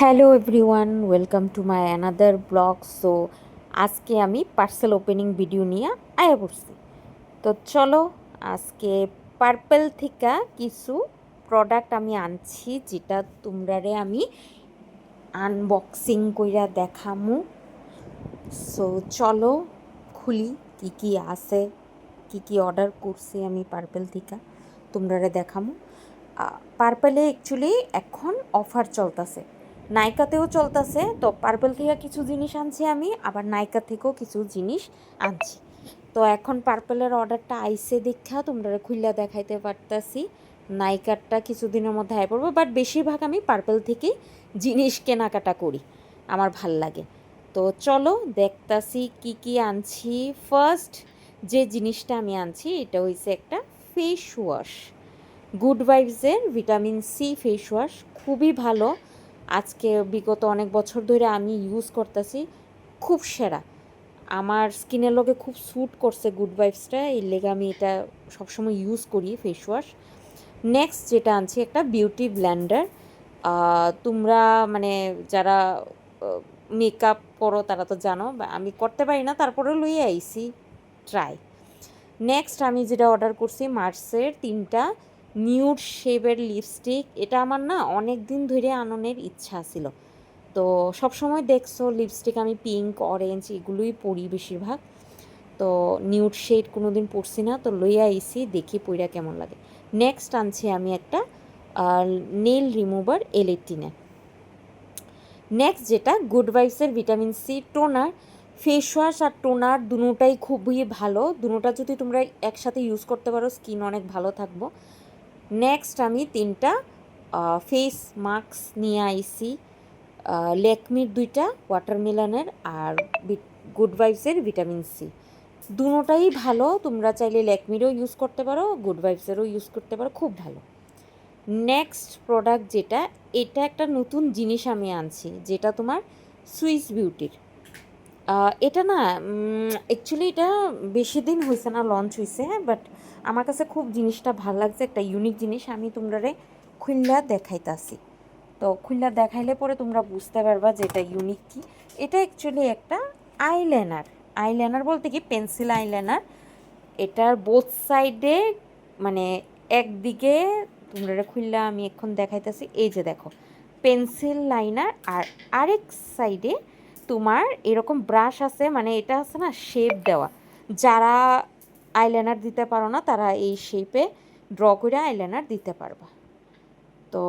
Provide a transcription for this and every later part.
Hello everyone, welcome to my another blog. So আজকে আমি parcel opening video নিয়ে আয়া পড়ছি। তো চলো, আজকে পার্পেল থেকে কিছু প্রোডাক্ট আমি আনছি, যেটা তোমরারে আমি আনবক্সিং কইরা দেখামু। সো চলো খুলি কি কি আছে, কি কি অর্ডার করছি আমি পার্পেল থেকে তোমরারে দেখামু। পার্পেলে অ্যাকচুয়ালি এখন অফার চলতেছে, নাইকাতেও চলতেছে। তো পার্পেল থেকে কিছু জিনিস আনছি আমি, আবার নাইকা থেকেও কিছু জিনিস আনছি। তো এখন পার্পেলের অর্ডারটা আইসে দেখা তোমরা খুললা দেখাইতে পারতাছি। নাইকারটা কিছুদিনের মধ্যে আয় পড়বো, বাট বেশিরভাগ আমি পার্পেল থেকেই জিনিস কেনাকাটা করি, আমার ভাল লাগে। তো চলো দেখতাছি কি কি আনছি। ফার্স্ট যে জিনিসটা আমি আনছি এটা হইছে একটা ফেস ওয়াশ, গুড ভাইবসের ভিটামিন সি ফেস ওয়াশ। খুবই ভালো, আজকে বিগত অনেক বছর ধরে আমি ইউজ করতেছি, খুব সেরা। আমার স্কিনের লগে খুব স্যুট করছে গুড ভাইবসটা, এই লেগে আমি এটা সবসময় ইউজ করি ফেস ওয়াশ। নেক্সট যেটা আনছি একটা বিউটি ব্লেন্ডার। তোমরা মানে যারা মেকআপ করো তারা তো জানো, বা আমি করতে পারি না, তারপরে লইয়ে আইসি ট্রাই। নেক্সট আমি যেটা অর্ডার করছি মার্সের 3টা নিউড শেপের লিপস্টিক। এটা আমার না অনেক দিন ধরে আননের ইচ্ছা ছিল। তো সবসময় দেখছো লিপস্টিক আমি পিঙ্ক অরেঞ্জ এগুলোই পরি বেশিরভাগ। তো নিউড শেড কোনো দিন পরছি না, তো লইয়া আইসি, দেখি পইরা কেমন লাগে। নেক্সট আনছি আমি একটা নেল রিমুভার এল18-এর। নেক্সট যেটা গুড ভাইবসের vitamin C toner. Face wash আর টোনার দুটোটাই খুবই ভালো, দুটোটা যদি তোমরা একসাথে ইউজ করতে পারো স্কিন অনেক ভালো থাকবো। নেক্সট আমি 3টা ফেস মাস্ক নিয়ে আইসি, ল্যাকমির 2টা ওয়াটারমেলনের, আর গুড ভাইবসের ভিটামিন সি। দুটোটাই ভালো, তোমরা চাইলে ল্যাকমিরও ইউজ করতে পারো, গুড ভাইবসেরও ইউজ করতে পারো, খুব ভালো। নেক্সট প্রোডাক্ট যেটা, এটা একটা নতুন জিনিস আমি আনছি, যেটা তোমার সুইস বিউটির। এটা না অ্যাকচুয়ালি এটা বেশি দিন হয়েছে না লঞ্চ হয়েছে, বাট আমার কাছে খুব জিনিসটা ভালো লাগছে, একটা ইউনিক জিনিস। আমি তোমরারে খুললা দেখাইতাছি। তো খুললা দেখাইলে পরে তোমরা বুঝতে পারবা যে এটা ইউনিক কি। এটা অ্যাকচুয়ালি একটা আইলাইনার। আইলাইনার বলতে কি পেন্সিল আইলাইনার। এটার বোথ সাইডে মানে একদিকে তোমরা খুললা আমি এখন দেখাইতেছি, এই যে দেখো পেন্সিল লাইনার, আর আরেক সাইডে তোমার এরকম ব্রাশ আছে, মানে এটা আছে না শেপ দেওয়া। যারা আইলাইনার দিতে পারো না তারা এই শেপে ড্র করে আইলাইনার দিতে পারবা। তো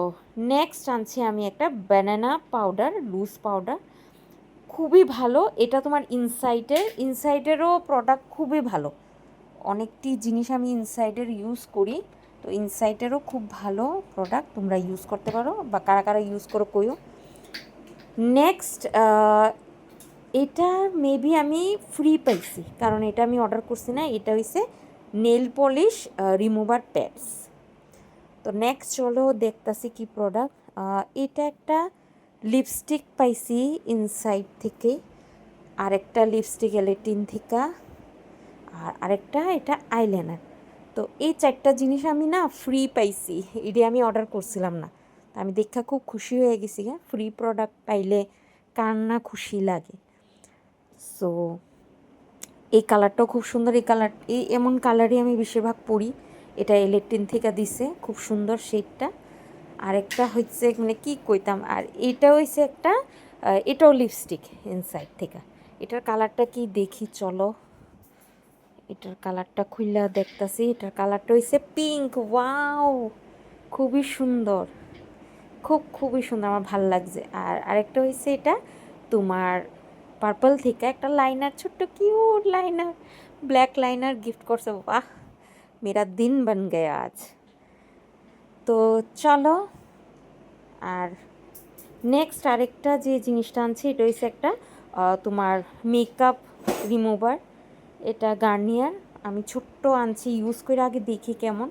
নেক্সট আনছি আমি একটা ব্যানানা পাউডার, লুজ পাউডার, খুবই ভালো। এটা তোমার ইনসাইডেরও প্রোডাক্ট খুবই ভালো। অনেকটি জিনিস আমি ইনসাইডের ইউজ করি, তো ইনসাইডেরও খুব ভালো প্রোডাক্ট, তোমরা ইউজ করতে পারো, বা কারা কারা ইউজ করো কইও। নেক্সট এটা মেবি আমি ফ্রি পাইছি, কারণ এটা আমি অর্ডার করছি না। এটা হইছে নেল পলিশ রিমুভার প্যাডস। তো নেক্সট চলো দেখতাছি কি প্রোডাক্ট। এটা একটা লিপস্টিক পাইছি ইনসাইড থেকে, আরেকটা লিপস্টিক এল18 থেকে, আর আরেকটা এটা আইলাইনার। তো এই 4টা জিনিস আমি না ফ্রি পাইছি, এটা আমি অর্ডার করছিলাম না। তো আমি দেখা খুব খুশি হয়ে গেছি। হ্যাঁ, ফ্রি প্রোডাক্ট পাইলে কার না খুশি লাগে। সো এই কালারটাও খুব সুন্দর, এমন কালারই আমি বেশিরভাগ পরি। এটা এল18 থেকে দিছে, খুব সুন্দর শেডটা। আরেকটা হচ্ছে মানে কি কইতাম, আর এটা হইছে একটা এটাও লিপস্টিক ইনসাইড থেকে। এটার কালারটা কি দেখি চলো, এটার কালারটা খুললা দেখতাছি। এটার কালারটা হইছে পিঙ্ক। ওয়াও, খুবই সুন্দর, খুবই সুন্দর, আমার ভাল লাগছে। আর আরেকটা হইছে এটা তোমার পার্পল থেকে একটা লাইনার, ছোট্ট cute liner, black liner gift করছে। বাহ, মেরা দিন বন গয়া আজ। তো চলো, আর নেক্সট আরেকটা যে জিনিসটা আনছি এটা হচ্ছে একটা তোমার মেকআপ রিমুভার। এটা গার্নিয়ার, আমি ছোট্ট আনছি, ইউজ করে আগে দেখি কেমন।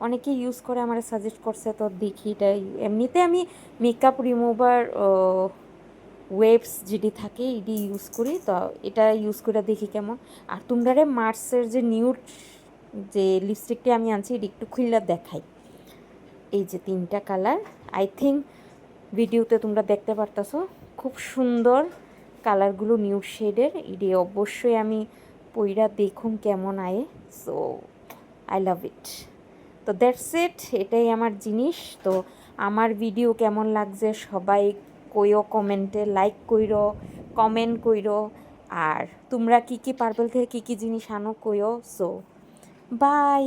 অনেকে ইউজ করে আমার সাজেস্ট করছে, তো দেখি এটা। এমনিতে আমি মেকআপ রিমুভার ওয়েবস যেটি থাকে এটি ইউজ করি, তো এটা ইউজ করে দেখি কেমন। আর তোমরা মার্সের যে নিউড যে লিপস্টিকটি আমি আনছি এটি একটু খুললা দেখাই। এই যে 3টা কালার, আই থিঙ্ক ভিডিওতে তোমরা দেখতে পারতাছো খুব সুন্দর কালারগুলো নিউড শেডের। এটি অবশ্যই আমি পইরা দেখুম কেমন আয়ে। সো আই লাভ ইট। তো দ্যাটস ইট, এটাই আমার জিনিস। তো আমার ভিডিও কেমন লাগছে সবাই কইও, কমেন্টে লাইক কইরো, কমেন্ট কইরো। আর তোমরা কি কি পার্পল থেকে কি কি জিনিস আনো কইও। So by.